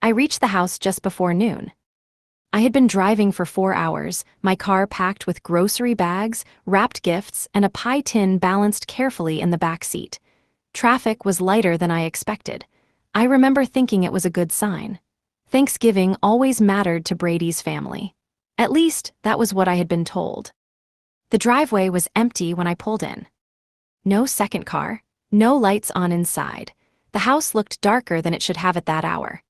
I reached the house just before noon. I had been driving for 4 hours, my car packed with grocery bags, wrapped gifts, and a pie tin balanced carefully in the back seat. Traffic was lighter than I expected. I remember thinking it was a good sign. Thanksgiving always mattered to Brady's family. At least, that was what I had been told. The driveway was empty when I pulled in. No second car, no lights on inside. The house looked darker than it should have at that hour.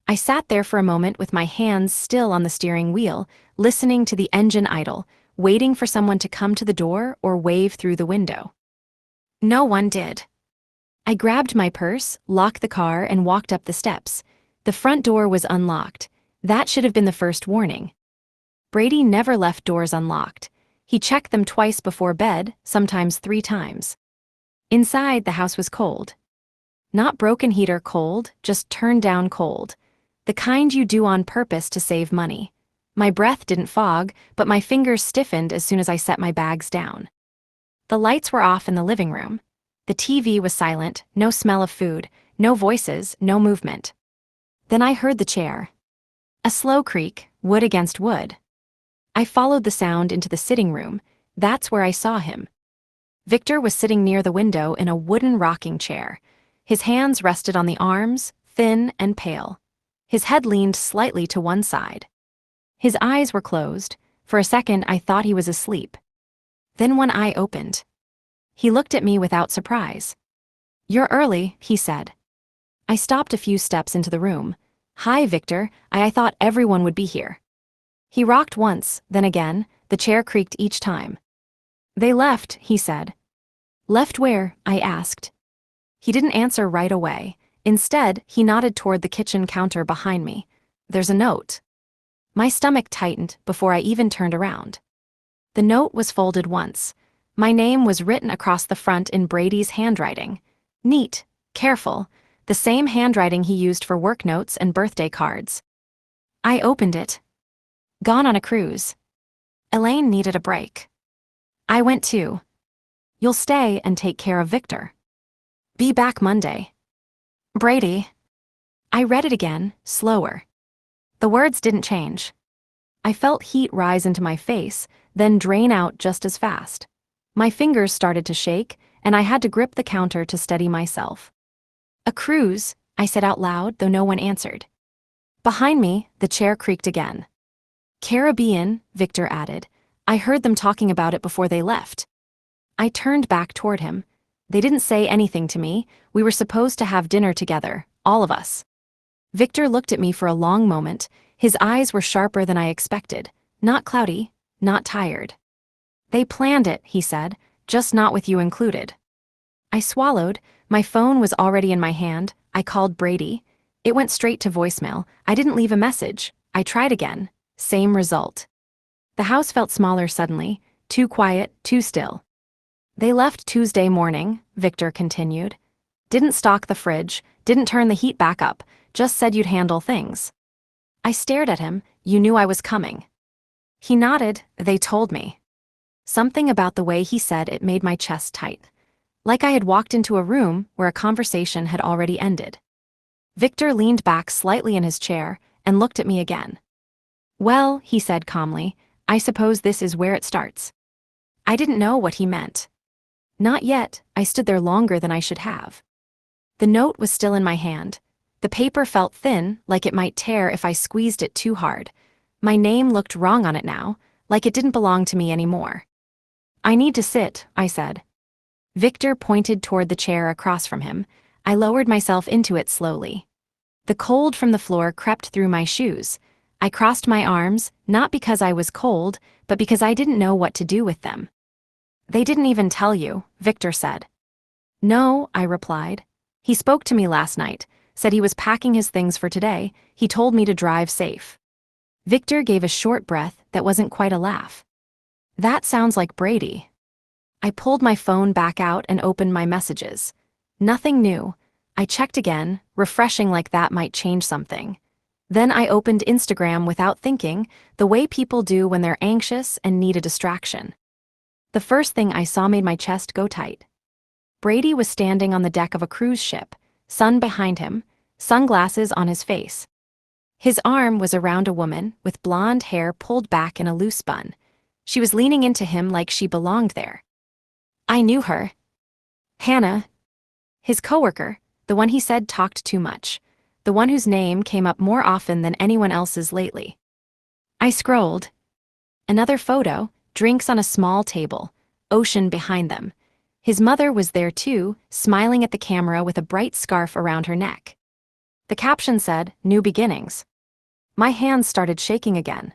I sat there for a moment with my hands still on the steering wheel, listening to the engine idle, waiting for someone to come to the door or wave through the window. No one did. I grabbed my purse, locked the car, and walked up the steps. The front door was unlocked. That should have been the first warning. Brady never left doors unlocked. He checked them twice before bed, sometimes 3 times. Inside, the house was cold. Not broken heater cold, just turned down cold. The kind you do on purpose to save money. My breath didn't fog, but my fingers stiffened as soon as I set my bags down. The lights were off in the living room. The TV was silent, no smell of food, no voices, no movement. Then I heard the chair. A slow creak, wood against wood. I followed the sound into the sitting room. That's where I saw him. Victor was sitting near the window in a wooden rocking chair. His hands rested on the arms, thin and pale. His head leaned slightly to one side. His eyes were closed. For a second, I thought he was asleep. Then one eye opened. He looked at me without surprise. "You're early," he said. I stopped a few steps into the room. "Hi, Victor. I thought everyone would be here." He rocked once, then again. The chair creaked each time. "They left," he said. "Left where?" I asked. He didn't answer right away. Instead, he nodded toward the kitchen counter behind me. "There's a note." My stomach tightened before I even turned around. The note was folded once. My name was written across the front in Brady's handwriting. Neat, careful, the same handwriting he used for work notes and birthday cards. I opened it. "Gone on a cruise. Elaine needed a break. I went too. You'll stay and take care of Victor. Be back Monday. Brady." I read it again, slower. The words didn't change. I felt heat rise into my face, then drain out just as fast. My fingers started to shake, and I had to grip the counter to steady myself. "A cruise," I said out loud, though no one answered. Behind me, the chair creaked again. "Caribbean," Victor added. "I heard them talking about it before they left." I turned back toward him. They didn't say anything to me. We were supposed to have dinner together, all of us. Victor looked at me for a long moment. His eyes were sharper than I expected. Not cloudy, not tired. "They planned it," he said, "just not with you included." I swallowed. My phone was already in my hand. I called Brady. It went straight to voicemail. I didn't leave a message. I tried again. Same result. The house felt smaller suddenly. Too quiet, too still. "They left Tuesday morning," Victor continued. "Didn't stock the fridge, didn't turn the heat back up, just said you'd handle things." I stared at him. "You knew I was coming." He nodded. "They told me." Something about the way he said it made my chest tight. Like I had walked into a room where a conversation had already ended. Victor leaned back slightly in his chair and looked at me again. "Well," he said calmly, "I suppose this is where it starts." I didn't know what he meant. Not yet. I stood there longer than I should have. The note was still in my hand. The paper felt thin, like it might tear if I squeezed it too hard. My name looked wrong on it now, like it didn't belong to me anymore. "I need to sit," I said. Victor pointed toward the chair across from him. I lowered myself into it slowly. The cold from the floor crept through my shoes. I crossed my arms, not because I was cold, but because I didn't know what to do with them. "They didn't even tell you," Victor said. "No," I replied. "He spoke to me last night, said he was packing his things for today. He told me to drive safe." Victor gave a short breath that wasn't quite a laugh. "That sounds like Brady." I pulled my phone back out and opened my messages. Nothing new. I checked again, refreshing like that might change something. Then I opened Instagram without thinking, the way people do when they're anxious and need a distraction. The first thing I saw made my chest go tight. Brady was standing on the deck of a cruise ship, sun behind him, sunglasses on his face. His arm was around a woman with blonde hair pulled back in a loose bun. She was leaning into him like she belonged there. I knew her. Hannah. His coworker, the one he said talked too much. The one whose name came up more often than anyone else's lately. I scrolled. Another photo, drinks on a small table, ocean behind them. His mother was there too, smiling at the camera with a bright scarf around her neck. The caption said, "New beginnings." My hands started shaking again.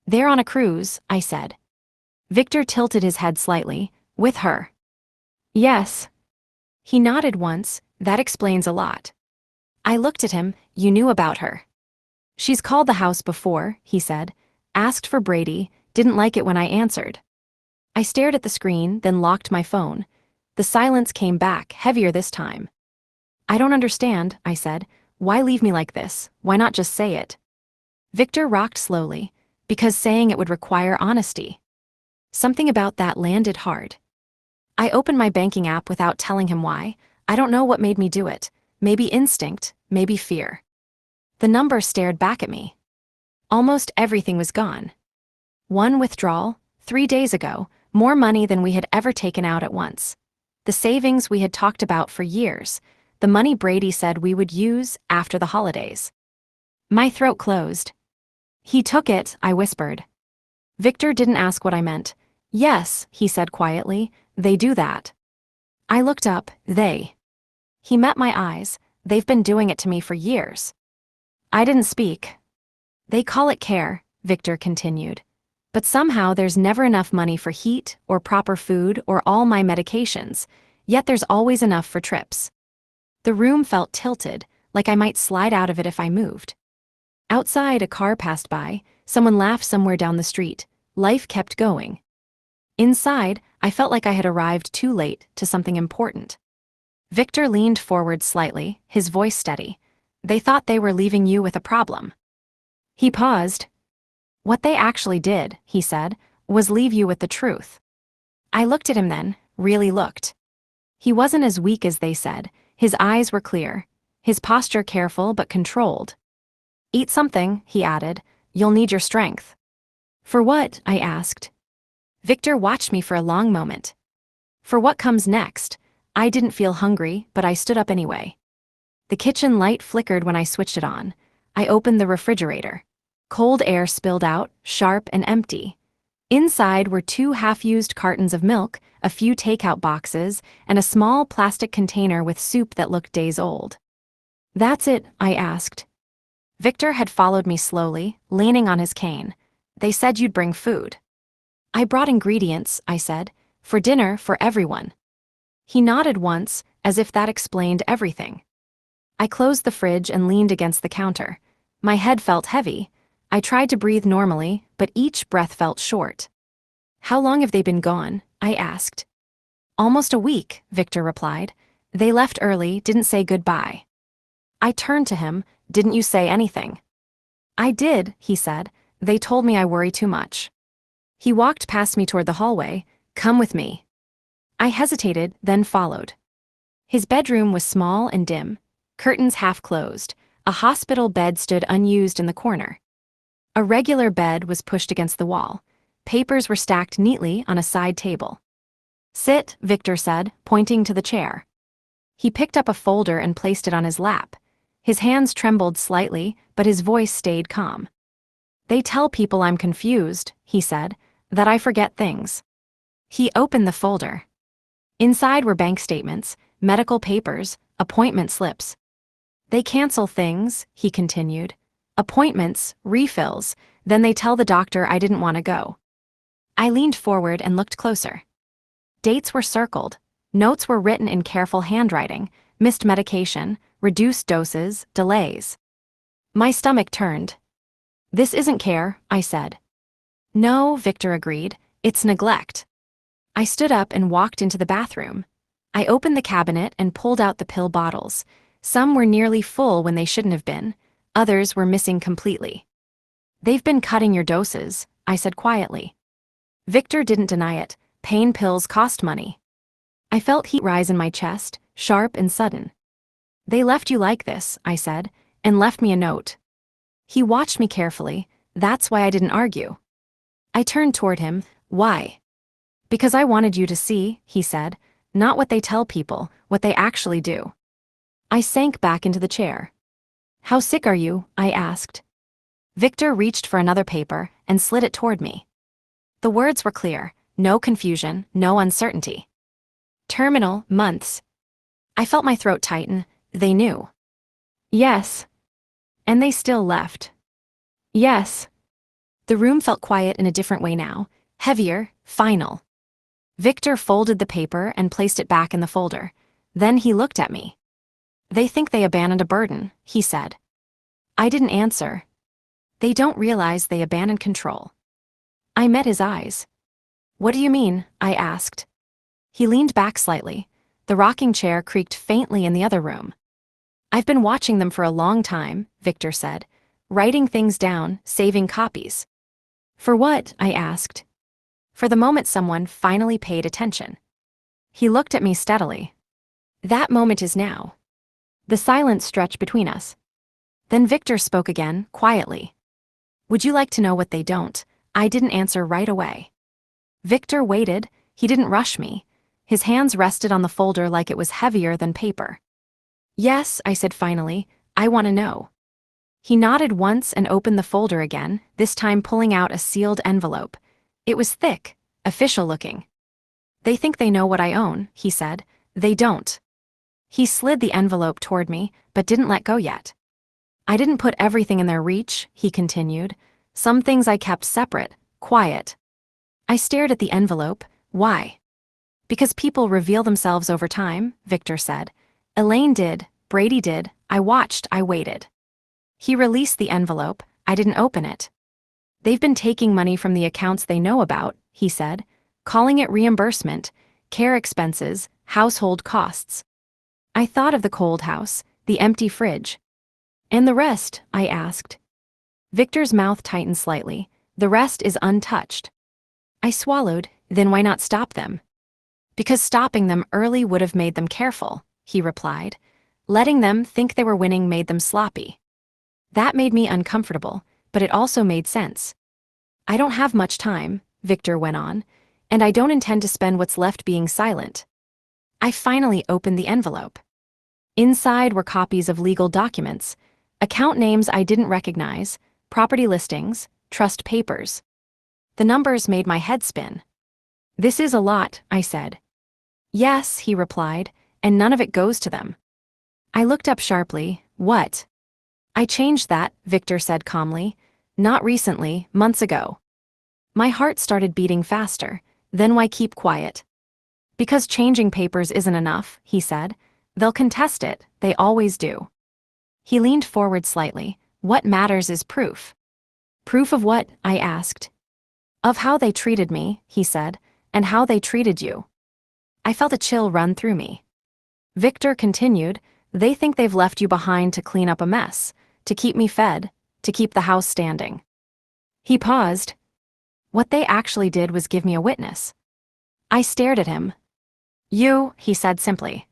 "They're on a cruise," I said. Victor tilted his head slightly. "With her?" "Yes." He nodded once. "That explains a lot." I looked at him. "You knew about her." "She's called the house before," he said. "Asked for Brady, didn't like it when I answered." I stared at the screen, then locked my phone. The silence came back, heavier this time. "I don't understand," I said. "Why leave me like this? Why not just say it?" Victor rocked slowly. "Because saying it would require honesty." Something about that landed hard. I opened my banking app without telling him why. I don't know what made me do it. Maybe instinct, maybe fear. The number stared back at me. Almost everything was gone. One withdrawal, 3 days ago, more money than we had ever taken out at once. The savings we had talked about for years, the money Brady said we would use after the holidays. My throat closed. "He took it," I whispered. Victor didn't ask what I meant. "Yes," he said quietly, "they do that." I looked up. They. He met my eyes. "They've been doing it to me for years." I didn't speak. "They call it care," Victor continued. "But somehow there's never enough money for heat, or proper food, or all my medications, yet there's always enough for trips." The room felt tilted, like I might slide out of it if I moved. Outside, a car passed by. Someone laughed somewhere down the street. Life kept going. Inside, I felt like I had arrived too late to something important. Victor leaned forward slightly, his voice steady. "They thought they were leaving you with a problem." He paused. "What they actually did," he said, "was leave you with the truth." I looked at him then, really looked. He wasn't as weak as they said. His eyes were clear. His posture careful but controlled. "Eat something," he added. "You'll need your strength." "For what?" I asked. Victor watched me for a long moment. "For what comes next." I didn't feel hungry, but I stood up anyway. The kitchen light flickered when I switched it on. I opened the refrigerator. Cold air spilled out, sharp and empty. Inside were 2 half-used cartons of milk, a few takeout boxes, and a small plastic container with soup that looked days old. "That's it?" I asked. Victor had followed me slowly, leaning on his cane. "They said you'd bring food." "I brought ingredients," I said. "For dinner, for everyone." He nodded once, as if that explained everything. I closed the fridge and leaned against the counter. My head felt heavy. I tried to breathe normally, but each breath felt short. "How long have they been gone?" I asked. "Almost a week," Victor replied. "They left early, didn't say goodbye." I turned to him. "Didn't you say anything?" "I did," he said. "They told me I worry too much." He walked past me toward the hallway. "Come with me." I hesitated, then followed. His bedroom was small and dim, curtains half closed. A hospital bed stood unused in the corner. A regular bed was pushed against the wall. Papers were stacked neatly on a side table. "Sit," Victor said, pointing to the chair. He picked up a folder and placed it on his lap. His hands trembled slightly, but his voice stayed calm. "They tell people I'm confused," he said, "that I forget things." He opened the folder. Inside were bank statements, medical papers, appointment slips. "They cancel things," he continued. "Appointments, refills, then they tell the doctor I didn't want to go." I leaned forward and looked closer. Dates were circled. Notes were written in careful handwriting, missed medication, reduced doses, delays. My stomach turned. "This isn't care," I said. "No," Victor agreed. "It's neglect." I stood up and walked into the bathroom. I opened the cabinet and pulled out the pill bottles. Some were nearly full when they shouldn't have been. Others were missing completely. "They've been cutting your doses," I said quietly. Victor didn't deny it. Pain pills cost money. I felt heat rise in my chest, sharp and sudden. "They left you like this," I said, "and left me a note." He watched me carefully. That's why I didn't argue. I turned toward him. Why? Because I wanted you to see, he said, not what they tell people, what they actually do. I sank back into the chair. How sick are you? I asked. Victor reached for another paper and slid it toward me. The words were clear, no confusion, no uncertainty. Terminal, months. I felt my throat tighten. They knew. Yes. And they still left. Yes. The room felt quiet in a different way now, heavier, final. Victor folded the paper and placed it back in the folder. Then he looked at me. They think they abandoned a burden, he said. I didn't answer. They don't realize they abandoned control. I met his eyes. What do you mean? I asked. He leaned back slightly. The rocking chair creaked faintly in the other room. I've been watching them for a long time, Victor said, writing things down, saving copies. For what? I asked. For the moment someone finally paid attention. He looked at me steadily. That moment is now. The silence stretched between us. Then Victor spoke again, quietly. Would you like to know what they don't? I didn't answer right away. Victor waited. He didn't rush me. His hands rested on the folder like it was heavier than paper. Yes, I said finally, I want to know. He nodded once and opened the folder again, this time pulling out a sealed envelope. It was thick, official looking. They think they know what I own, he said. They don't. He slid the envelope toward me, but didn't let go yet. I didn't put everything in their reach, he continued. Some things I kept separate, quiet. I stared at the envelope. Why? Because people reveal themselves over time, Victor said. Elaine did, Brady did, I watched, I waited. He released the envelope. I didn't open it. They've been taking money from the accounts they know about, he said, calling it reimbursement, care expenses, household costs. I thought of the cold house, the empty fridge. And the rest? I asked. Victor's mouth tightened slightly. The rest is untouched. I swallowed. Then why not stop them? Because stopping them early would have made them careful, he replied. Letting them think they were winning made them sloppy. That made me uncomfortable, but it also made sense. I don't have much time, Victor went on, and I don't intend to spend what's left being silent. I finally opened the envelope. Inside were copies of legal documents, account names I didn't recognize, property listings, trust papers. The numbers made my head spin. This is a lot, I said. Yes, he replied, and none of it goes to them. I looked up sharply. What? I changed that, Victor said calmly. Not recently, months ago. My heart started beating faster. Then why keep quiet? Because changing papers isn't enough, he said. They'll contest it, they always do. He leaned forward slightly. What matters is proof. Proof of what? I asked. Of how they treated me, he said, and how they treated you. I felt a chill run through me. Victor continued, they think they've left you behind to clean up a mess, to keep me fed, to keep the house standing. He paused. What they actually did was give me a witness. I stared at him. You, he said simply.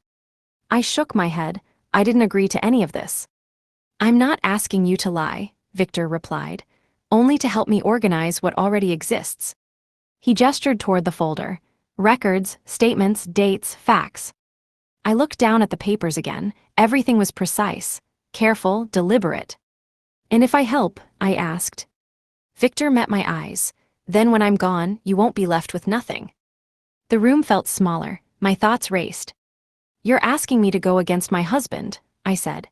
I shook my head. I didn't agree to any of this. I'm not asking you to lie, Victor replied, only to help me organize what already exists. He gestured toward the folder. Records, statements, dates, facts. I looked down at the papers again. Everything was precise, careful, deliberate. And if I help? I asked. Victor met my eyes. Then when I'm gone, you won't be left with nothing. The room felt smaller. My thoughts raced. You're asking me to go against my husband, I said.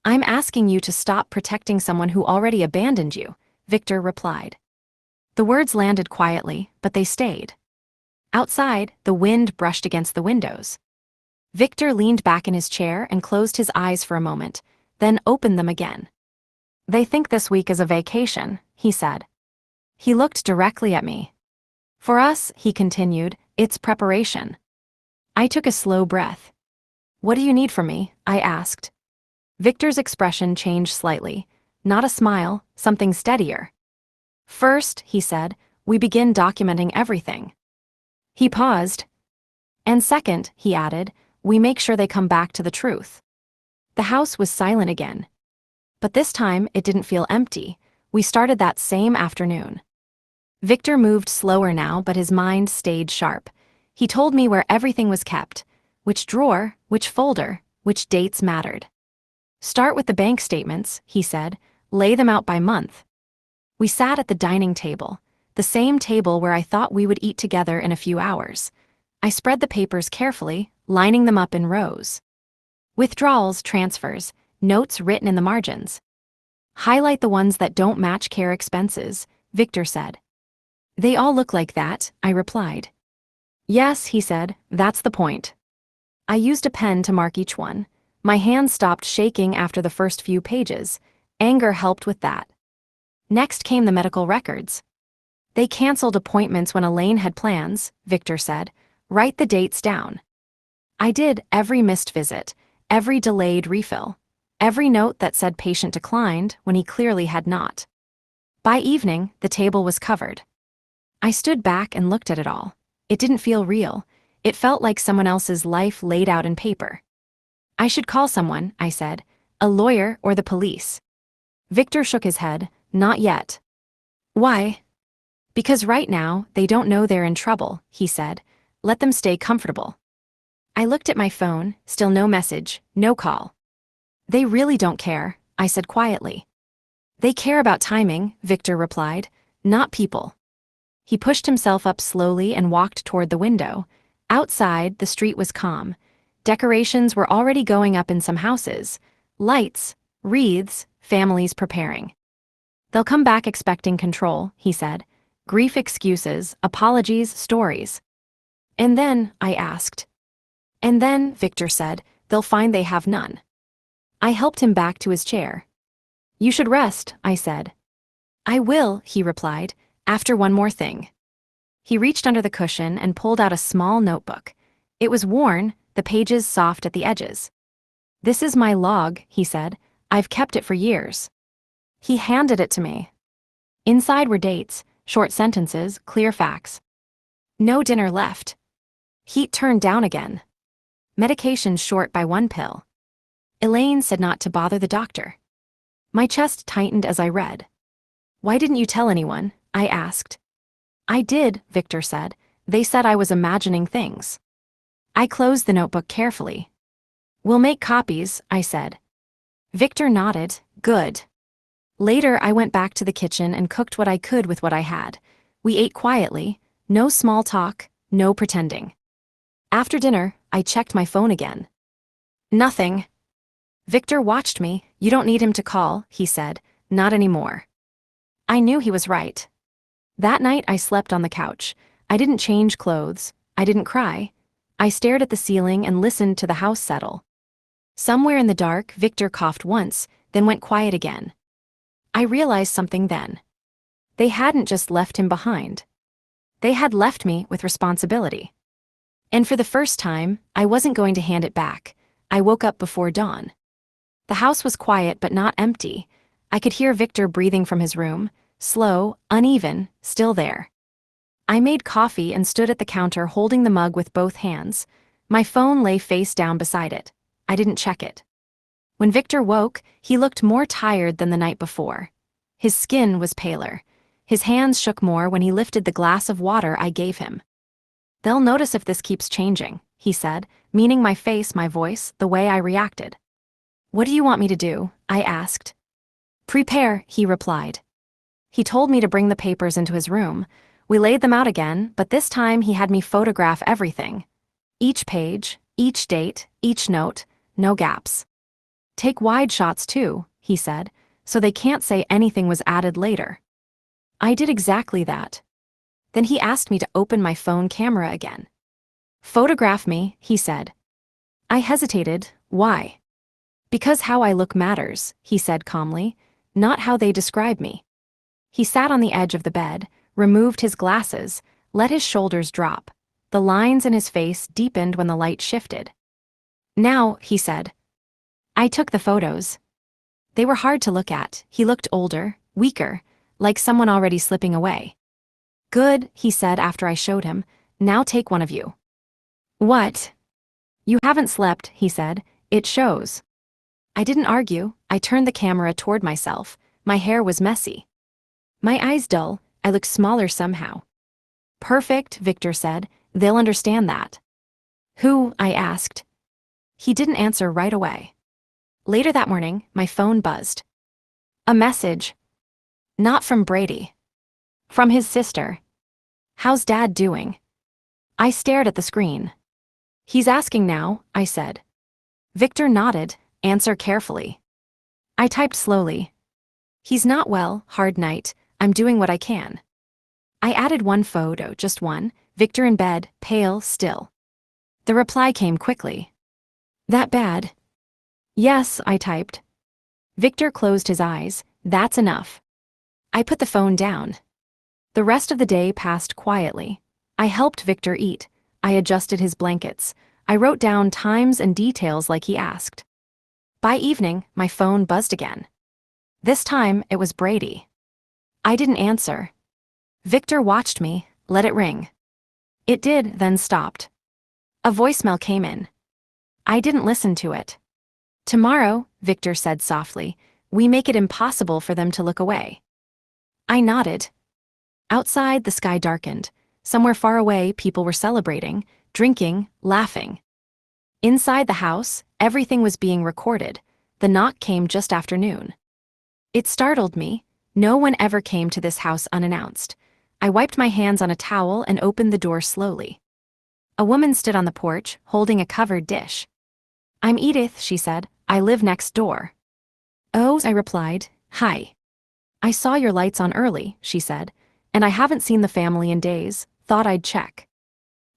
I'm asking you to stop protecting someone who already abandoned you, Victor replied. The words landed quietly, but they stayed. Outside, the wind brushed against the windows. Victor leaned back in his chair and closed his eyes for a moment, then opened them again. They think this week is a vacation, he said. He looked directly at me. For us, he continued, it's preparation. I took a slow breath. What do you need from me? I asked. Victor's expression changed slightly. Not a smile, something steadier. First, he said, we begin documenting everything. He paused. And second, he added, we make sure they come back to the truth. The house was silent again. But this time, it didn't feel empty. We started that same afternoon. Victor moved slower now, but his mind stayed sharp. He told me where everything was kept, which drawer, which folder, which dates mattered. Start with the bank statements, he said, lay them out by month. We sat at the dining table, the same table where I thought we would eat together in a few hours. I spread the papers carefully, lining them up in rows. Withdrawals, transfers, notes written in the margins. Highlight the ones that don't match care expenses, Victor said. They all look like that, I replied. Yes, he said, that's the point. I used a pen to mark each one. My hands stopped shaking after the first few pages. Anger helped with that. Next came the medical records. They canceled appointments when Elaine had plans, Victor said. Write the dates down. I did every missed visit, every delayed refill, every note that said patient declined when he clearly had not. By evening, the table was covered. I stood back and looked at it all. It didn't feel real. It felt like someone else's life laid out in paper. I should call someone, I said, a lawyer or the police. Victor shook his head, not yet. Why? Because right now, they don't know they're in trouble, he said. Let them stay comfortable. I looked at my phone, still no message, no call. They really don't care, I said quietly. They care about timing, Victor replied, not people. He pushed himself up slowly and walked toward the window. Outside, the street was calm. Decorations were already going up in some houses. Lights, wreaths, families preparing. They'll come back expecting control, he said. Grief excuses, apologies, stories. And then, I asked. And then, Victor said, they'll find they have none. I helped him back to his chair. You should rest, I said. I will, he replied, after one more thing. He reached under the cushion and pulled out a small notebook. It was worn, the pages soft at the edges. This is my log, he said. I've kept it for years. He handed it to me. Inside were dates, short sentences, clear facts. No dinner left. Heat turned down again. Medication short by 1 pill. Elaine said not to bother the doctor. My chest tightened as I read. Why didn't you tell anyone? I asked. I did, Victor said. They said I was imagining things. I closed the notebook carefully. We'll make copies, I said. Victor nodded, good. Later, I went back to the kitchen and cooked what I could with what I had. We ate quietly, no small talk, no pretending. After dinner, I checked my phone again. Nothing. Victor watched me. You don't need him to call, he said, not anymore. I knew he was right. That night, I slept on the couch. I didn't change clothes. I didn't cry. I stared at the ceiling and listened to the house settle. Somewhere in the dark, Victor coughed once, then went quiet again. I realized something then. They hadn't just left him behind. They had left me with responsibility. And for the first time, I wasn't going to hand it back. I woke up before dawn. The house was quiet but not empty. I could hear Victor breathing from his room, slow, uneven, still there. I made coffee and stood at the counter holding the mug with both hands. My phone lay face down beside it. I didn't check it. When Victor woke, he looked more tired than the night before. His skin was paler. His hands shook more when he lifted the glass of water I gave him. They'll notice if this keeps changing, he said, meaning my face, my voice, the way I reacted. What do you want me to do? I asked. Prepare, he replied. He told me to bring the papers into his room. We laid them out again, but this time he had me photograph everything. Each page, each date, each note, no gaps. Take wide shots too, he said, so they can't say anything was added later. I did exactly that. Then he asked me to open my phone camera again. Photograph me, he said. I hesitated. Why? Because how I look matters, he said calmly, not how they describe me. He sat on the edge of the bed, removed his glasses, let his shoulders drop. The lines in his face deepened when the light shifted. Now, he said. I took the photos. They were hard to look at. He looked older, weaker, like someone already slipping away. Good, he said after I showed him. Now take one of you. What? You haven't slept, he said. It shows. I didn't argue. I turned the camera toward myself. My hair was messy. My eyes dull. I looked smaller somehow. Perfect, Victor said. They'll understand that. Who? I asked. He didn't answer right away. Later that morning, my phone buzzed. A message. Not from Brady. From his sister. How's Dad doing? I stared at the screen. He's asking now, I said. Victor nodded. Answer carefully. I typed slowly. He's not well, hard night. I'm doing what I can. I added one photo, just one, Victor in bed, pale, still. The reply came quickly. That bad? Yes, I typed. Victor closed his eyes. That's enough. I put the phone down. The rest of the day passed quietly. I helped Victor eat. I adjusted his blankets. I wrote down times and details like he asked. By evening, my phone buzzed again. This time, it was Brady. I didn't answer. Victor watched me, let it ring. It did, then stopped. A voicemail came in. I didn't listen to it. Tomorrow, Victor said softly, we make it impossible for them to look away. I nodded. Outside, the sky darkened. Somewhere far away, people were celebrating, drinking, laughing. Inside the house, everything was being recorded. The knock came just after noon. It startled me. No one ever came to this house unannounced. I wiped my hands on a towel and opened the door slowly. A woman stood on the porch, holding a covered dish. I'm Edith, she said. I live next door. Oh, I replied. Hi. I saw your lights on early, she said, and I haven't seen the family in days. Thought I'd check.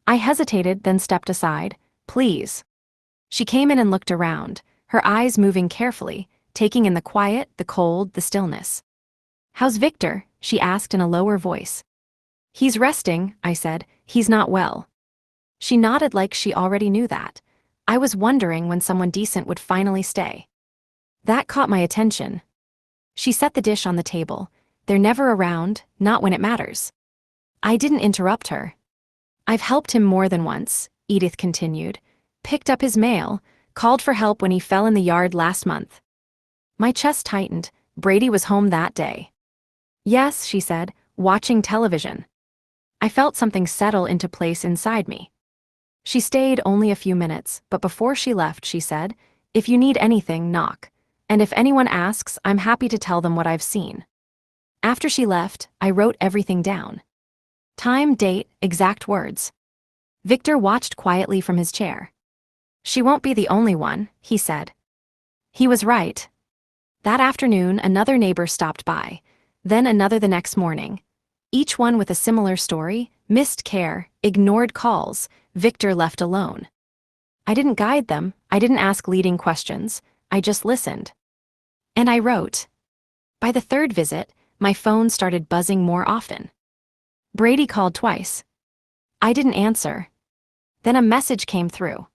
I hesitated, then stepped aside. Please. She came in and looked around, her eyes moving carefully, taking in the quiet, the cold, the stillness. How's Victor? She asked in a lower voice. He's resting, I said. He's not well. She nodded like she already knew that. I was wondering when someone decent would finally stay. That caught my attention. She set the dish on the table. They're never around, not when it matters. I didn't interrupt her. I've helped him more than once, Edith continued. Picked up his mail, called for help when he fell in the yard last month. My chest tightened. Brady was home that day. Yes, she said, watching television. I felt something settle into place inside me. She stayed only a few minutes, but before she left, she said, if you need anything, knock. And if anyone asks, I'm happy to tell them what I've seen. After she left, I wrote everything down. Time, date, exact words. Victor watched quietly from his chair. She won't be the only one, he said. He was right. That afternoon, another neighbor stopped by, then another the next morning. Each one with a similar story, missed care, ignored calls, Victor left alone. I didn't guide them, I didn't ask leading questions, I just listened. And I wrote. By the third visit, my phone started buzzing more often. Brady called twice. I didn't answer. Then a message came through.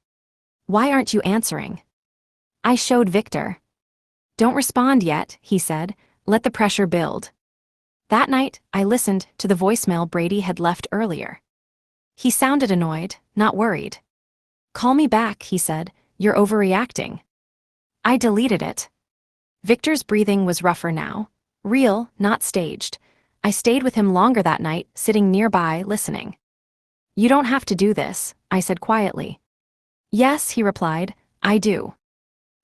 Why aren't you answering? I showed Victor. Don't respond yet, he said. Let the pressure build. That night, I listened to the voicemail Brady had left earlier. He sounded annoyed, not worried. Call me back, he said. You're overreacting. I deleted it. Victor's breathing was rougher now. Real, not staged. I stayed with him longer that night, sitting nearby, listening. You don't have to do this, I said quietly. Yes, he replied, I do.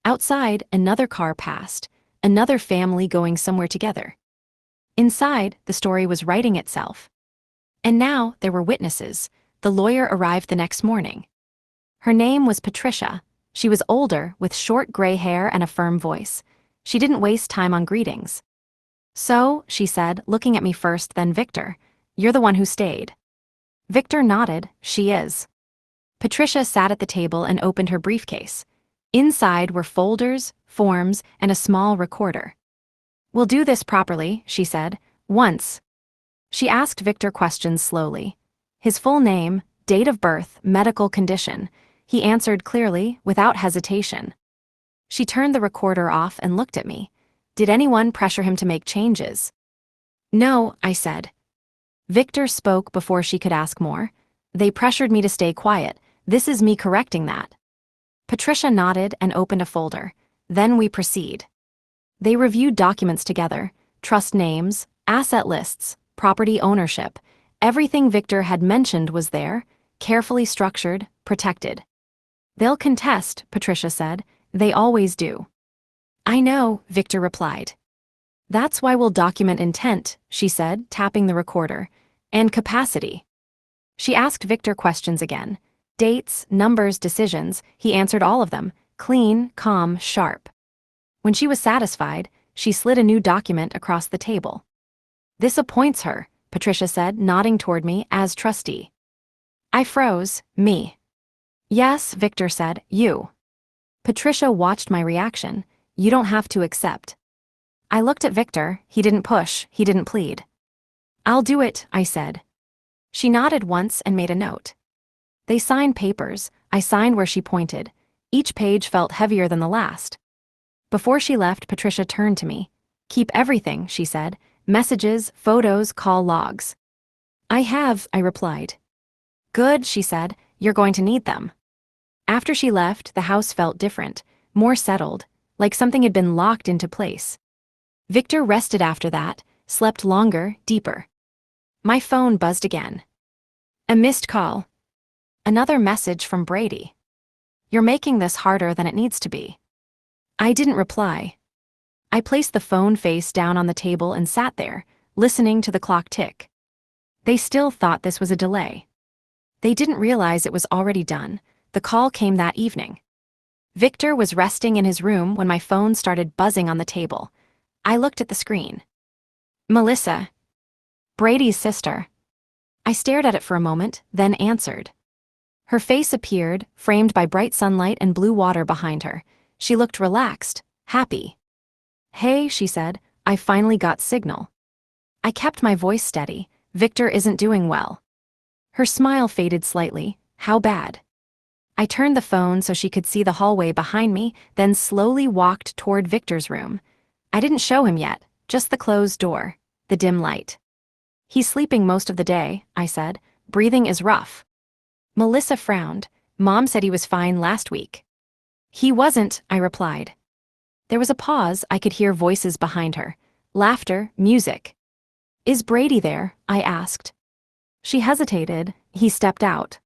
Outside, another car passed, another family going somewhere together. Inside, the story was writing itself. And now, there were witnesses. The lawyer arrived the next morning. Her name was Patricia. She was older, with short gray hair and a firm voice. She didn't waste time on greetings. So, she said, looking at me first, then Victor, you're the one who stayed. Victor nodded. She is. Patricia sat at the table and opened her briefcase. Inside were folders, forms, and a small recorder. We'll do this properly, she said, once. She asked Victor questions slowly. His full name, date of birth, medical condition. He answered clearly, without hesitation. She turned the recorder off and looked at me. Did anyone pressure him to make changes? No, I said. Victor spoke before she could ask more. They pressured me to stay quiet. This is me correcting that. Patricia nodded and opened a folder. Then we proceed. They reviewed documents together, trust names, asset lists, property ownership. Everything Victor had mentioned was there, carefully structured, protected. They'll contest, Patricia said. They always do. I know, Victor replied. That's why we'll document intent, she said, tapping the recorder, and capacity. She asked Victor questions again. Dates, numbers, decisions, he answered all of them, clean, calm, sharp. When she was satisfied, she slid a new document across the table. This appoints her, Patricia said, nodding toward me as trustee. I froze. Me. Yes, Victor said, you. Patricia watched my reaction. You don't have to accept. I looked at Victor. He didn't push, he didn't plead. I'll do it, I said. She nodded once and made a note. They signed papers. I signed where she pointed. Each page felt heavier than the last. Before she left, Patricia turned to me. Keep everything, she said. Messages, photos, call logs. I have, I replied. Good, she said. You're going to need them. After she left, the house felt different, more settled, like something had been locked into place. Victor rested after that, slept longer, deeper. My phone buzzed again. A missed call. Another message from Brady. You're making this harder than it needs to be. I didn't reply. I placed the phone face down on the table and sat there, listening to the clock tick. They still thought this was a delay. They didn't realize it was already done. The call came that evening. Victor was resting in his room when my phone started buzzing on the table. I looked at the screen. Melissa. Brady's sister. I stared at it for a moment, then answered. Her face appeared, framed by bright sunlight and blue water behind her. She looked relaxed, happy. Hey, she said, I finally got signal. I kept my voice steady. Victor isn't doing well. Her smile faded slightly. How bad? I turned the phone so she could see the hallway behind me, then slowly walked toward Victor's room. I didn't show him yet, just the closed door, the dim light. He's sleeping most of the day, I said. Breathing is rough. Melissa frowned. Mom said he was fine last week. He wasn't, I replied. There was a pause. I could hear voices behind her. Laughter, music. Is Brady there? I asked. She hesitated. He stepped out.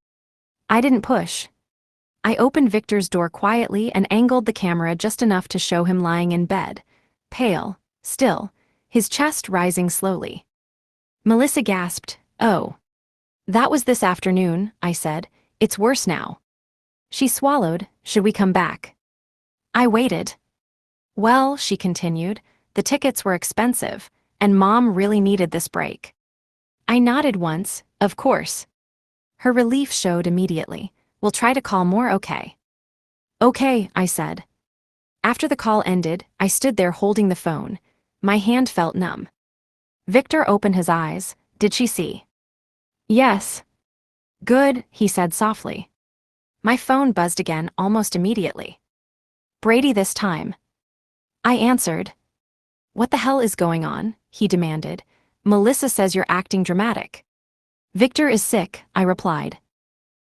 I didn't push. I opened Victor's door quietly and angled the camera just enough to show him lying in bed. Pale, still, his chest rising slowly. Melissa gasped, Oh. That was this afternoon, I said. It's worse now. She swallowed. Should we come back? I waited. Well, she continued, the tickets were expensive, and Mom really needed this break. I nodded once, of course. Her relief showed immediately. We'll try to call more, okay? Okay, I said. After the call ended, I stood there holding the phone. My hand felt numb. Victor opened his eyes. Did she see? Yes. Good, he said softly. My phone buzzed again almost immediately. Brady this time. I answered. What the hell is going on? He demanded. Melissa says you're acting dramatic. Victor is sick, I replied.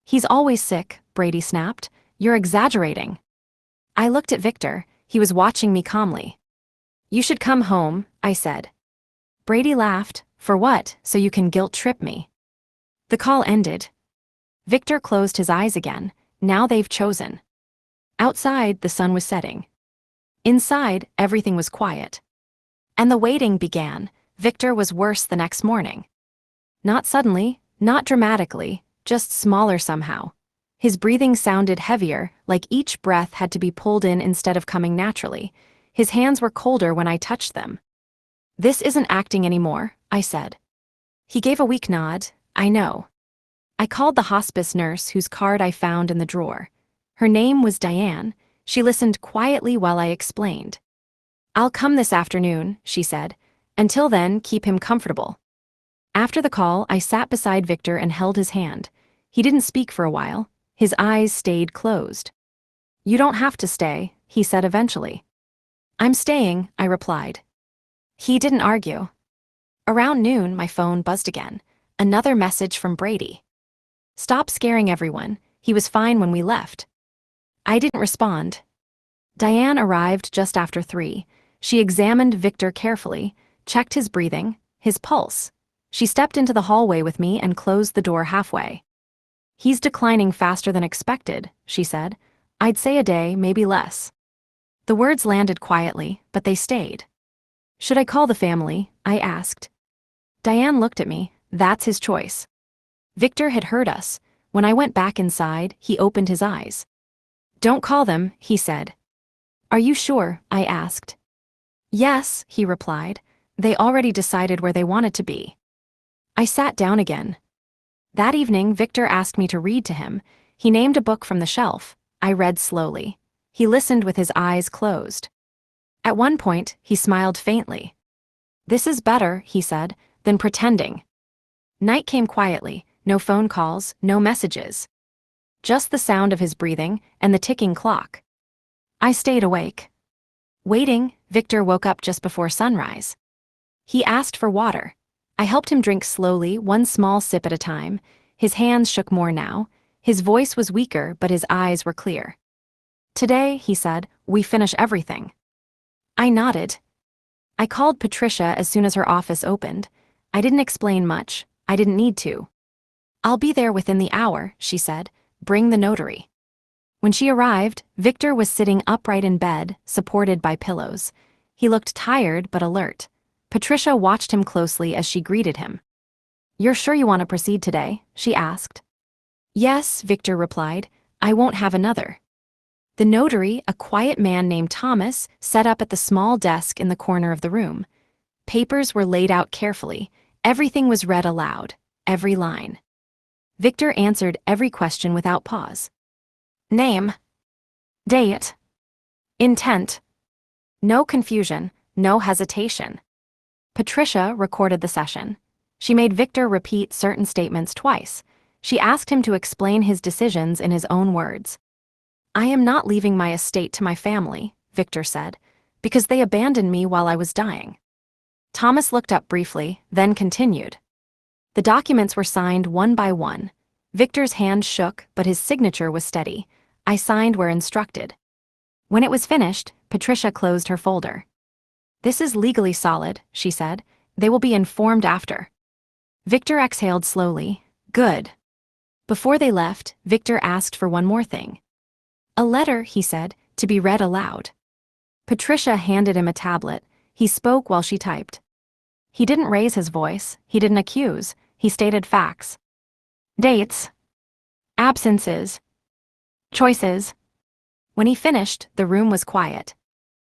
He's always sick, Brady snapped. You're exaggerating. I looked at Victor. He was watching me calmly. You should come home, I said. Brady laughed. For what? So you can guilt trip me. The call ended. Victor closed his eyes again. Now they've chosen. Outside, the sun was setting. Inside, everything was quiet. And the waiting began. Victor was worse the next morning. Not suddenly, not dramatically, just smaller somehow. His breathing sounded heavier, like each breath had to be pulled in instead of coming naturally. His hands were colder when I touched them. This isn't acting anymore, I said. He gave a weak nod. I know. I called the hospice nurse whose card I found in the drawer. Her name was Diane. She listened quietly while I explained. I'll come this afternoon, she said. Until then, keep him comfortable. After the call, I sat beside Victor and held his hand. He didn't speak for a while. His eyes stayed closed. You don't have to stay, he said eventually. I'm staying, I replied. He didn't argue. Around noon, my phone buzzed again. Another message from Brady. Stop scaring everyone. He was fine when we left. I didn't respond. Diane arrived just after 3. She examined Victor carefully, checked his breathing, his pulse. She stepped into the hallway with me and closed the door halfway. "He's declining faster than expected," she said. "I'd say a day, maybe less." The words landed quietly, but they stayed. "Should I call the family?" I asked. Diane looked at me. "That's his choice." Victor had heard us. When I went back inside, he opened his eyes. "Don't call them," he said. "Are you sure?" I asked. "Yes," he replied. "They already decided where they wanted to be." I sat down again. That evening, Victor asked me to read to him. He named a book from the shelf. I read slowly. He listened with his eyes closed. At one point, he smiled faintly. "This is better," he said, "than pretending." Night came quietly, no phone calls, no messages. Just the sound of his breathing and the ticking clock. I stayed awake. Waiting, Victor woke up just before sunrise. He asked for water. I helped him drink slowly, one small sip at a time. His hands shook more now. His voice was weaker, but his eyes were clear. "Today," he said, "we finish everything." I nodded. I called Patricia as soon as her office opened. I didn't explain much. I didn't need to. "I'll be there within the hour," she said. "Bring the notary." When she arrived, Victor was sitting upright in bed, supported by pillows. He looked tired but alert. Patricia watched him closely as she greeted him. "You're sure you want to proceed today?" she asked. "Yes," Victor replied. "I won't have another." The notary, a quiet man named Thomas, sat up at the small desk in the corner of the room. Papers were laid out carefully. Everything was read aloud, every line. Victor answered every question without pause. Name. Date. Intent. No confusion, no hesitation. Patricia recorded the session. She made Victor repeat certain statements twice. She asked him to explain his decisions in his own words. "I am not leaving my estate to my family," Victor said, "because they abandoned me while I was dying." Thomas looked up briefly, then continued. The documents were signed one by one. Victor's hand shook, but his signature was steady. I signed where instructed. When it was finished, Patricia closed her folder. "This is legally solid," she said. "They will be informed after." Victor exhaled slowly. "Good." Before they left, Victor asked for one more thing. "A letter," he said, "to be read aloud." Patricia handed him a tablet. He spoke while she typed. He didn't raise his voice. He didn't accuse. He stated facts. Dates. Absences. Choices. When he finished, the room was quiet.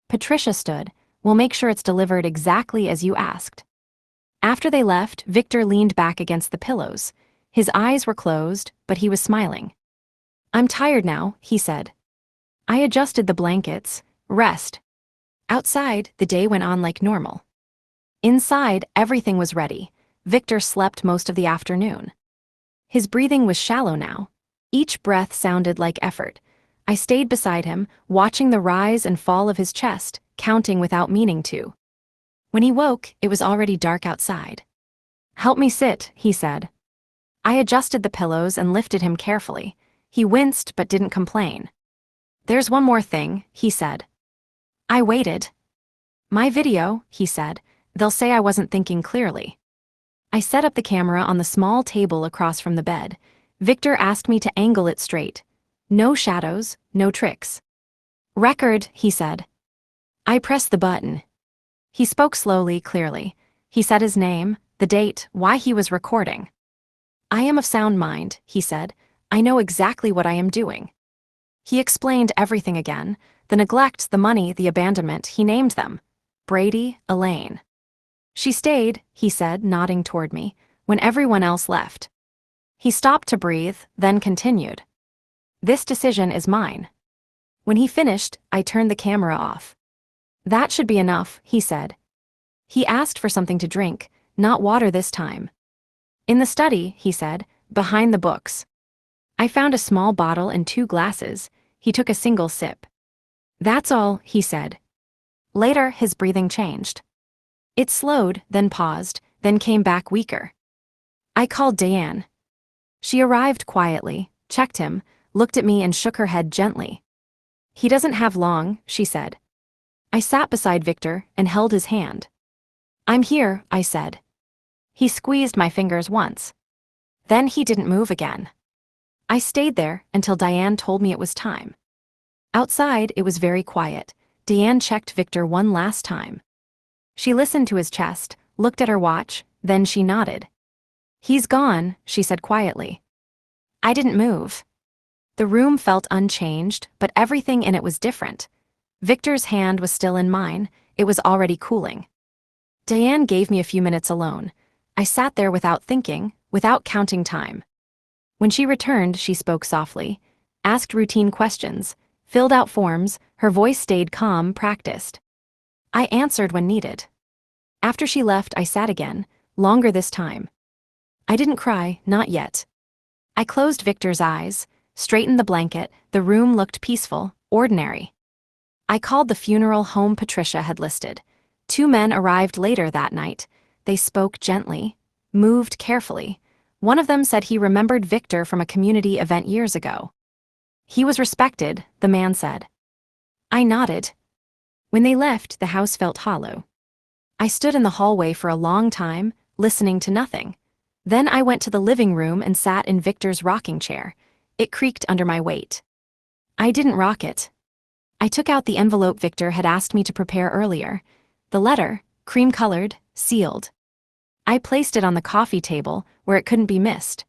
Patricia stood. "We'll make sure it's delivered exactly as you asked." After they left, Victor leaned back against the pillows. His eyes were closed, but he was smiling. "I'm tired now," he said. I adjusted the blankets. Rest. Outside, the day went on like normal. Inside, everything was ready. Victor slept most of the afternoon. His breathing was shallow now. Each breath sounded like effort. I stayed beside him, watching the rise and fall of his chest, counting without meaning to. When he woke, it was already dark outside. "Help me sit," he said. I adjusted the pillows and lifted him carefully. He winced but didn't complain. "There's one more thing," he said. I waited. "My video," he said. "They'll say I wasn't thinking clearly." I set up the camera on the small table across from the bed. Victor asked me to angle it straight. No shadows, no tricks. "Record," he said. I pressed the button. He spoke slowly, clearly. He said his name, the date, why he was recording. "I am of sound mind," he said. "I know exactly what I am doing." He explained everything again. The neglect, the money, the abandonment, he named them. Brady, Elaine. "She stayed," he said, nodding toward me, "when everyone else left." He stopped to breathe, then continued. "This decision is mine." When he finished, I turned the camera off. "That should be enough," he said. He asked for something to drink, not water this time. "In the study," he said, "behind the books." I found a small bottle and 2 glasses. He took a single sip. "That's all," he said. Later, his breathing changed. It slowed, then paused, then came back weaker. I called Diane. She arrived quietly, checked him, looked at me and shook her head gently. He doesn't have long, she said. I sat beside Victor and held his hand. I'm here, I said. He squeezed my fingers once. Then he didn't move again. I stayed there until Diane told me it was time. Outside, it was very quiet. Diane checked Victor one last time. She listened to his chest, looked at her watch, then she nodded. He's gone, she said quietly. I didn't move. The room felt unchanged, but everything in it was different. Victor's hand was still in mine. It was already cooling. Diane gave me a few minutes alone. I sat there without thinking, without counting time. When she returned, she spoke softly, asked routine questions, filled out forms. Her voice stayed calm, practiced. I answered when needed. After she left, I sat again, longer this time. I didn't cry, not yet. I closed Victor's eyes, straightened the blanket. The room looked peaceful, ordinary. I called the funeral home Patricia had listed. 2 men arrived later that night. They spoke gently, moved carefully. One of them said he remembered Victor from a community event years ago. He was respected, the man said. I nodded. When they left, the house felt hollow. I stood in the hallway for a long time, listening to nothing. Then I went to the living room and sat in Victor's rocking chair. It creaked under my weight. I didn't rock it. I took out the envelope Victor had asked me to prepare earlier. The letter, cream-colored, sealed. I placed it on the coffee table where it couldn't be missed.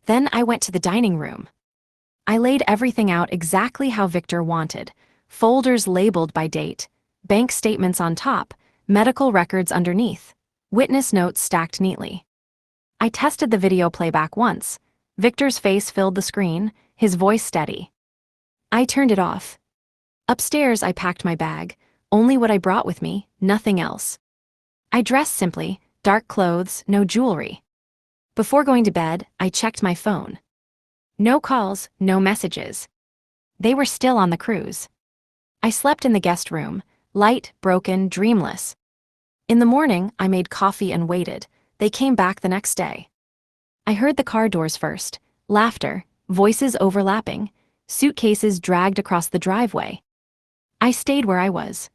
Then I went to the dining room. I laid everything out exactly how Victor wanted. Folders labeled by date, bank statements on top, medical records underneath, witness notes stacked neatly. I tested the video playback once. Victor's face filled the screen, his voice steady. I turned it off. Upstairs, I packed my bag, only what I brought with me, nothing else. I dressed simply, dark clothes, no jewelry. Before going to bed, I checked my phone. No calls, no messages. They were still on the cruise. I slept in the guest room, light, broken, dreamless. In the morning, I made coffee and waited. They came back the next day. I heard the car doors first, laughter, voices overlapping, suitcases dragged across the driveway. I stayed where I was.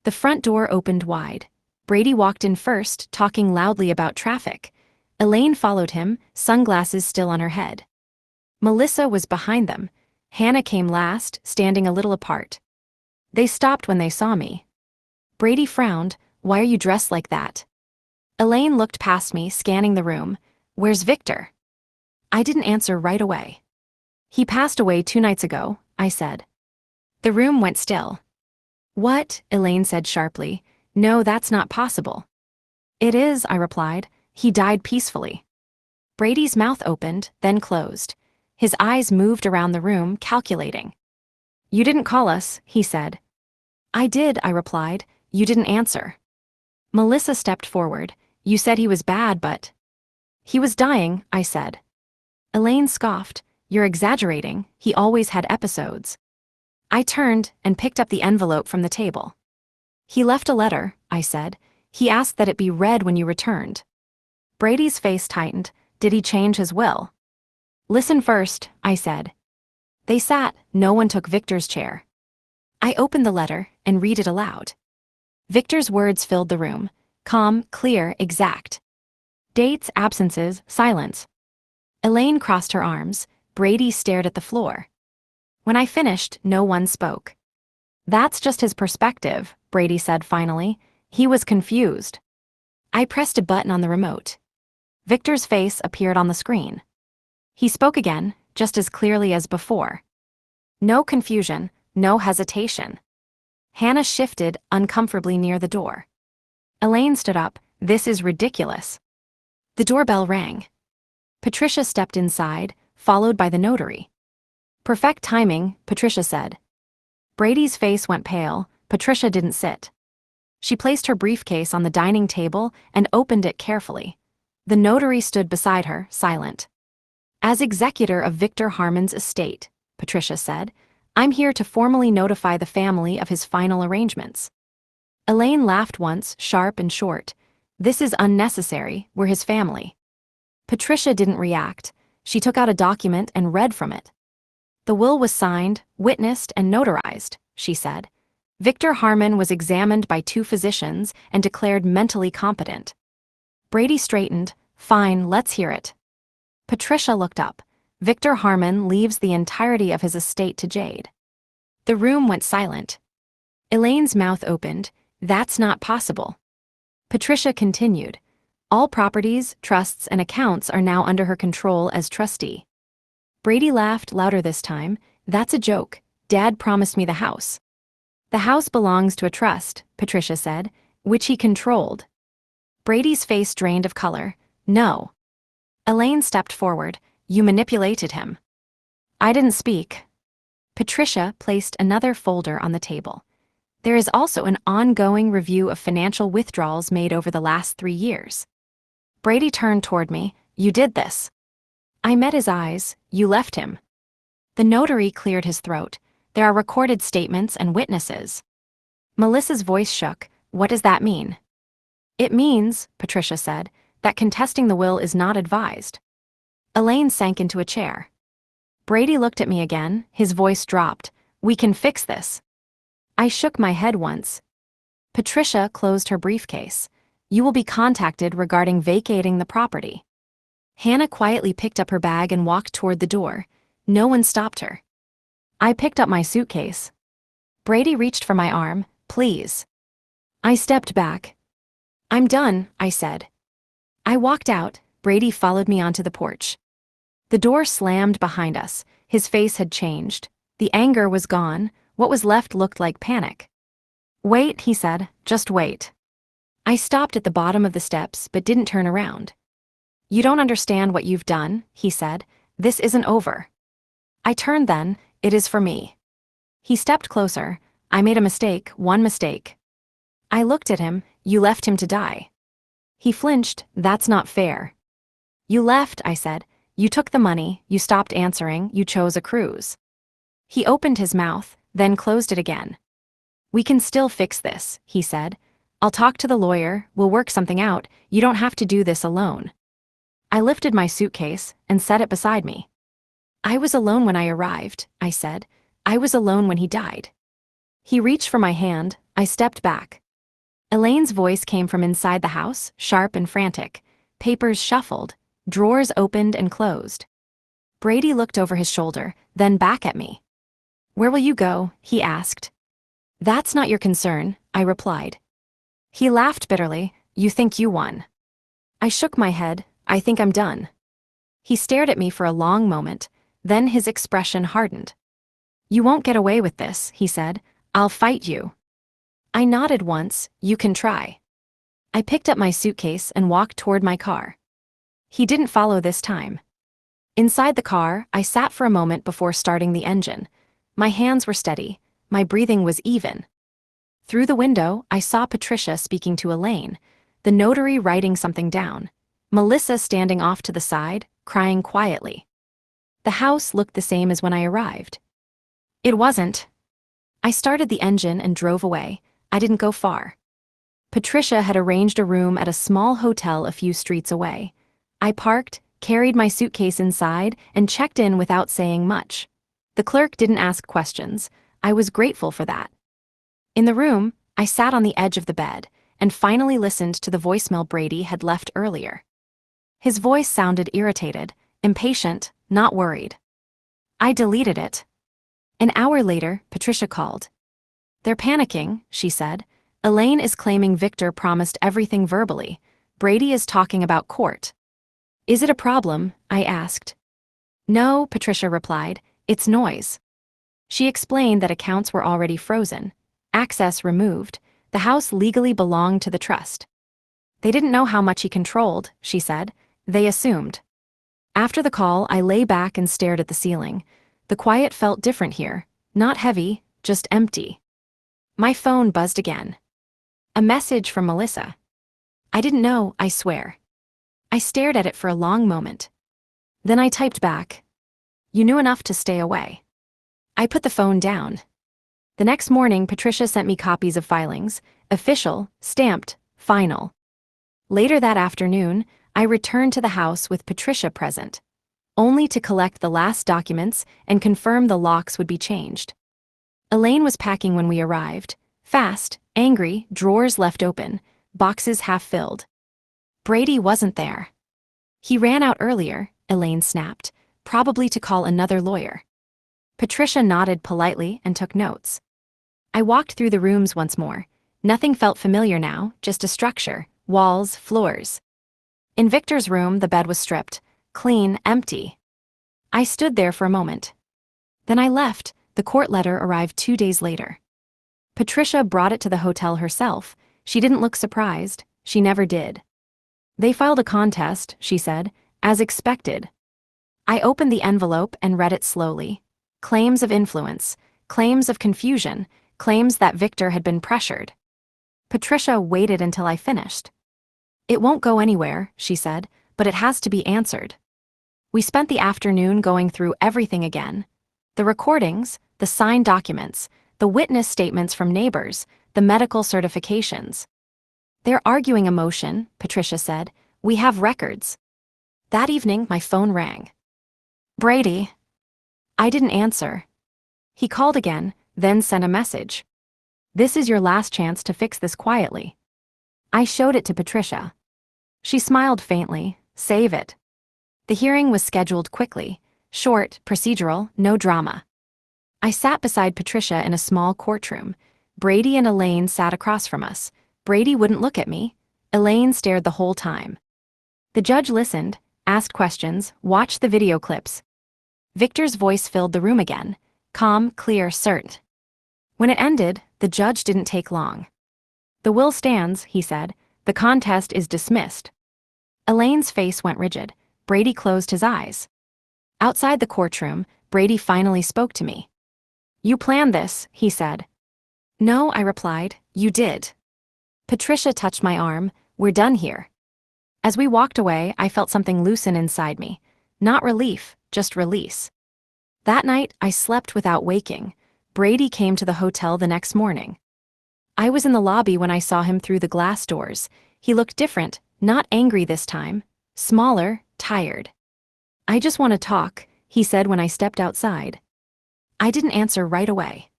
The front door opened wide. Brady walked in first, talking loudly about traffic. Elaine followed him, sunglasses still on her head. Melissa was behind them. Hannah came last, standing a little apart. They stopped when they saw me. Brady frowned. Why are you dressed like that? Elaine looked past me, scanning the room. Where's Victor? I didn't answer right away. He passed away 2 nights ago, I said. The room went still. What? Elaine said sharply. No, that's not possible. It is, I replied. He died peacefully. Brady's mouth opened, then closed. His eyes moved around the room, calculating. You didn't call us, he said. I did, I replied. You didn't answer. Melissa stepped forward. You said he was bad, but... He was dying, I said. Elaine scoffed. You're exaggerating. He always had episodes. I turned and picked up the envelope from the table. He left a letter, I said. He asked that it be read when you returned. Brady's face tightened. Did he change his will? Listen first, I said. They sat. No one took Victor's chair. I opened the letter and read it aloud. Victor's words filled the room. Calm, clear, exact. Dates, absences, silence. Elaine crossed her arms. Brady stared at the floor. When I finished, no one spoke. That's just his perspective, Brady said finally. He was confused. I pressed a button on the remote. Victor's face appeared on the screen. He spoke again, just as clearly as before. No confusion, no hesitation. Hannah shifted uncomfortably near the door. Elaine stood up. This is ridiculous. The doorbell rang. Patricia stepped inside, followed by the notary. Perfect timing, Patricia said. Brady's face went pale. Patricia didn't sit. She placed her briefcase on the dining table and opened it carefully. The notary stood beside her, silent. As executor of Victor Harmon's estate, Patricia said, I'm here to formally notify the family of his final arrangements. Elaine laughed once, sharp and short. This is unnecessary, we're his family. Patricia didn't react. She took out a document and read from it. The will was signed, witnessed, and notarized, she said. Victor Harmon was examined by 2 physicians and declared mentally competent. Brady straightened. Fine, let's hear it. Patricia looked up. Victor Harmon leaves the entirety of his estate to Jade. The room went silent. Elaine's mouth opened. That's not possible. Patricia continued. All properties, trusts, and accounts are now under her control as trustee. Brady laughed louder this time. That's a joke. Dad promised me the house. The house belongs to a trust, Patricia said, which he controlled. Brady's face drained of color. No. Elaine stepped forward. You manipulated him. I didn't speak. Patricia placed another folder on the table. There is also an ongoing review of financial withdrawals made over the last 3 years. Brady turned toward me. You did this. I met his eyes. You left him. The notary cleared his throat. There are recorded statements and witnesses. Melissa's voice shook. What does that mean? It means, Patricia said, that contesting the will is not advised. Elaine sank into a chair. Brady looked at me again. His voice dropped. We can fix this. I shook my head once. Patricia closed her briefcase. You will be contacted regarding vacating the property. Hannah quietly picked up her bag and walked toward the door. No one stopped her. I picked up my suitcase. Brady reached for my arm. Please. I stepped back. I'm done, I said. I walked out. Brady followed me onto the porch. The door slammed behind us. His face had changed. The anger was gone. What was left looked like panic. Wait, he said. Just wait. I stopped at the bottom of the steps but didn't turn around. You don't understand what you've done, he said. This isn't over. I turned then. It is for me. He stepped closer. I made a mistake, one mistake. I looked at him. You left him to die. He flinched. That's not fair. You left, I said. You took the money, you stopped answering, you chose a cruise. He opened his mouth, then closed it again. We can still fix this, he said. I'll talk to the lawyer, we'll work something out, you don't have to do this alone. I lifted my suitcase and set it beside me. I was alone when I arrived, I said. I was alone when he died. He reached for my hand. I stepped back. Elaine's voice came from inside the house, sharp and frantic. Papers shuffled. Drawers opened and closed. Brady looked over his shoulder, then back at me. Where will you go? He asked. That's not your concern, I replied. He laughed bitterly. You think you won. I shook my head. I think I'm done. He stared at me for a long moment, then his expression hardened. You won't get away with this, he said. I'll fight you. I nodded once. You can try. I picked up my suitcase and walked toward my car. He didn't follow this time. Inside the car, I sat for a moment before starting the engine. My hands were steady. My breathing was even. Through the window, I saw Patricia speaking to Elaine, the notary writing something down, Melissa standing off to the side, crying quietly. The house looked the same as when I arrived. It wasn't. I started the engine and drove away. I didn't go far. Patricia had arranged a room at a small hotel a few streets away. I parked, carried my suitcase inside, and checked in without saying much. The clerk didn't ask questions. I was grateful for that. In the room, I sat on the edge of the bed and finally listened to the voicemail Brady had left earlier. His voice sounded irritated, impatient, not worried. I deleted it. An hour later, Patricia called. They're panicking, she said. Elaine is claiming Victor promised everything verbally. Brady is talking about court. Is it a problem? I asked. No, Patricia replied. It's noise. She explained that accounts were already frozen, access removed. The house legally belonged to the trust. They didn't know how much he controlled, she said. They assumed. After the call, I lay back and stared at the ceiling. The quiet felt different here. Not heavy, just empty. My phone buzzed again. A message from Melissa. I didn't know, I swear. I stared at it for a long moment. Then I typed back. You knew enough to stay away. I put the phone down. The next morning, Patricia sent me copies of filings, official, stamped, final. Later that afternoon, I returned to the house with Patricia present. only to collect the last documents and confirm the locks would be changed. Elaine was packing when we arrived. Fast, angry, drawers left open, boxes half filled. Brady wasn't there. He ran out earlier, Elaine snapped, probably to call another lawyer. Patricia nodded politely and took notes. I walked through the rooms once more. Nothing felt familiar now, just a structure, walls, floors. In Victor's room, the bed was stripped, clean, empty. I stood there for a moment. Then I left. The court letter arrived 2 days later. Patricia brought it to the hotel herself. She didn't look surprised. She never did. They filed a contest, she said, as expected. I opened the envelope and read it slowly. Claims of influence, claims of confusion, claims that Victor had been pressured. Patricia waited until I finished. It won't go anywhere, she said, but it has to be answered. We spent the afternoon going through everything again. The recordings, the signed documents, the witness statements from neighbors, the medical certifications. They're arguing a motion, Patricia said. We have records. That evening, my phone rang. Brady. I didn't answer. He called again, then sent a message. This is your last chance to fix this quietly. I showed it to Patricia. She smiled faintly. Save it. The hearing was scheduled quickly. Short, procedural, no drama. I sat beside Patricia in a small courtroom. Brady and Elaine sat across from us. Brady wouldn't look at me. Elaine stared the whole time. The judge listened, asked questions, watched the video clips. Victor's voice filled the room again. Calm, clear, cert. When it ended, the judge didn't take long. The will stands, he said. The contest is dismissed. Elaine's face went rigid. Brady closed his eyes. Outside the courtroom, Brady finally spoke to me. You planned this, he said. No, I replied. You did. Patricia touched my arm. We're done here. As we walked away, I felt something loosen inside me. Not relief, just release. That night, I slept without waking. Brady came to the hotel the next morning. I was in the lobby when I saw him through the glass doors. He looked different, not angry this time. Smaller, tired. I just want to talk, he said when I stepped outside. I didn't answer right away.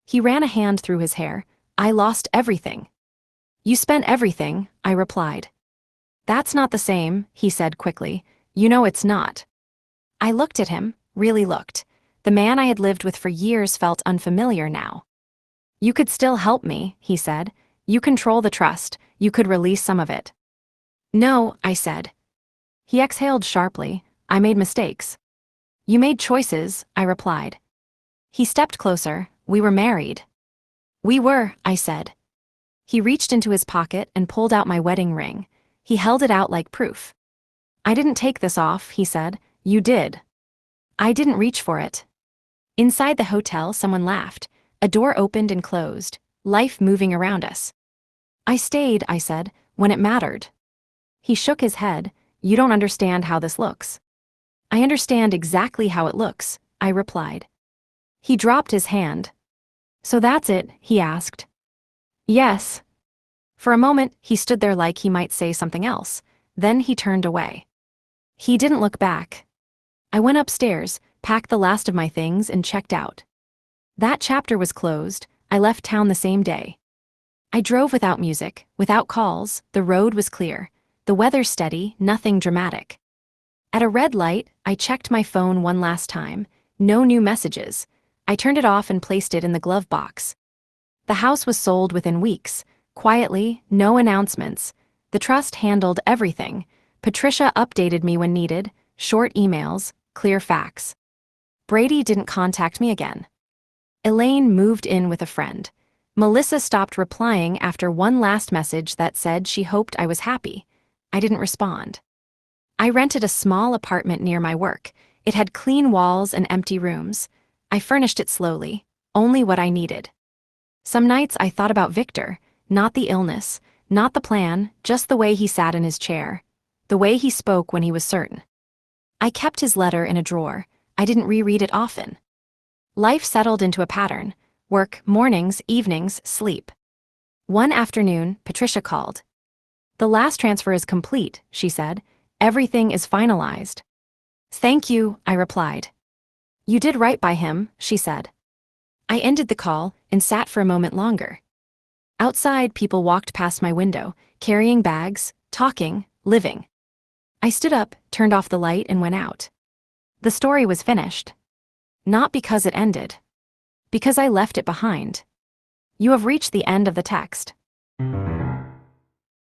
He ran a hand through his hair. I lost everything. You spent everything, I replied. That's not the same, he said quickly. You know it's not. I looked at him, really looked. The man I had lived with for years felt unfamiliar now. You could still help me, he said. You control the trust. You could release some of it. No, I said. He exhaled sharply. I made mistakes. You made choices, I replied. He stepped closer. We were married. We were, I said. He reached into his pocket and pulled out my wedding ring. He held it out like proof. I didn't take this off, he said. You did. I didn't reach for it. Inside the hotel, someone laughed. A door opened and closed, life moving around us. I stayed, I said, when it mattered. He shook his head. You don't understand how this looks. I understand exactly how it looks, I replied. He dropped his hand. So that's it, he asked. Yes. For a moment, he stood there like he might say something else. Then he turned away. He didn't look back. I went upstairs, packed the last of my things, and checked out. That chapter was closed. I left town the same day. I drove without music, without calls. The road was clear. The weather steady, nothing dramatic. At a red light, I checked my phone one last time. No new messages. I turned it off and placed it in the glove box. The house was sold within weeks. Quietly, no announcements. The trust handled everything. Patricia updated me when needed. Short emails, clear facts. Brady didn't contact me again. Elaine moved in with a friend. Melissa stopped replying after one last message that said she hoped I was happy. I didn't respond. I rented a small apartment near my work. It had clean walls and empty rooms. I furnished it slowly, only what I needed. Some nights I thought about Victor, not the illness, not the plan, just the way he sat in his chair, the way he spoke when he was certain. I kept his letter in a drawer. I didn't reread it often. Life settled into a pattern. Work, mornings, evenings, sleep. One afternoon, Patricia called. The last transfer is complete, she said. Everything is finalized. Thank you, I replied. You did right by him, she said. I ended the call and sat for a moment longer. Outside, people walked past my window, carrying bags, talking, living. I stood up, turned off the light, and went out. The story was finished. Not because it ended. Because I left it behind. You have reached the end of the text.